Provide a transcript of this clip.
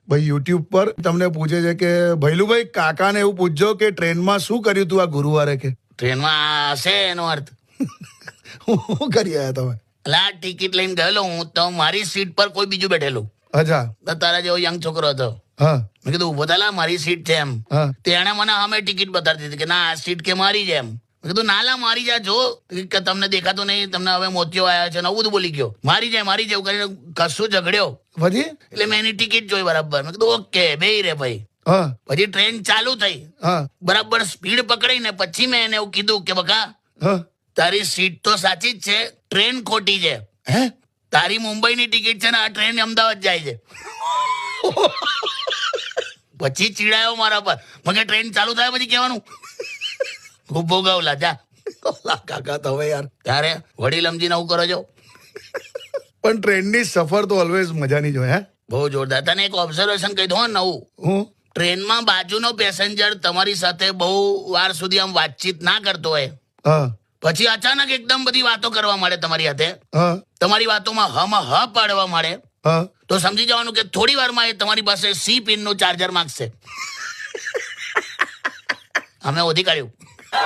ભાઈ યુટ્યુબ પર તમને પૂછે છે કે ભૈલુભાઈ કાકાને એવું પૂછજો કે ટ્રેનમાં શું કર્યું તું આ ગુરુવારે કે ટ્રેનમાં હશે એનો અર્થ. શું કરી આયા તમે? એટલે આ ટિકિટ લઈને ગયેલો હું તો મારી સીટ પર કોઈ બીજું બેઠેલું. અચ્છા. તો તારા જેવો યંગ છોકરો હતો. હા. મેં કીધું ઉભો થા, મારી સીટ છે એમ. હા. તેણે મને અમે ટિકિટ બતાવી દીધી કે ના આ સીટ કે મારી છે એમ. મેં કીધું નાલા મારી જા, જો કે તમને દેખાતું નહીં, તમને હવે મોતિયો આવ્યા છે, નવું બધું બોલી ગયો, મારી જાય એવું કરીને કશું ઝઘડ્યો. પછી એટલે મેં એની ટિકિટ જોઈ બરાબર. મેં કીધું ઓકે બેહી રે ભાઈ. હા. પછી ટ્રેન ચાલુ થઈ, હા. બરાબર સ્પીડ પકડીને પછી મેં એને એવું કીધું કે બકા હા. તારી સીટ તો સાચી જ છે, ટ્રેન ખોટી છે. હે? તારી મુંબઈની ટિકિટ છે ને, આ ટ્રેન અમદાવાદ જાય છે. પછી ચીડાયો મારા પર. મને ટ્રેન ચાલુ થાય પછી કહેવાનું ખૂબ ભોગવલા જા. કાકા તમે યાર ત્યારે વડીલ સમજીને આવું કરો છો. પણ ટ્રેનની સફર તો ઓલવેઝ મજાની જ હોય. હે? બહુ જોરદાર. તને એક ઓબ્ઝર્વેશન કહી દઉં નવું. હું ટ્રેનમાં બાજુનો પેસેન્જર તમારી સાથે બહુ વાર સુધી આમ વાતચીત ના કરતો હોય, હા. પછી અચાનક એકદમ બધી વાતો કરવા માંડે તમારી સાથે, હા. તમારી વાતોમાં હમાં હ પાડવા માંડે, હા. તો સમજી જવાનું કે થોડી વારમાં એ તમારી પાસે C પિનનું ચાર્જર માંગશે. અમે ઓધી કાઢ્યું.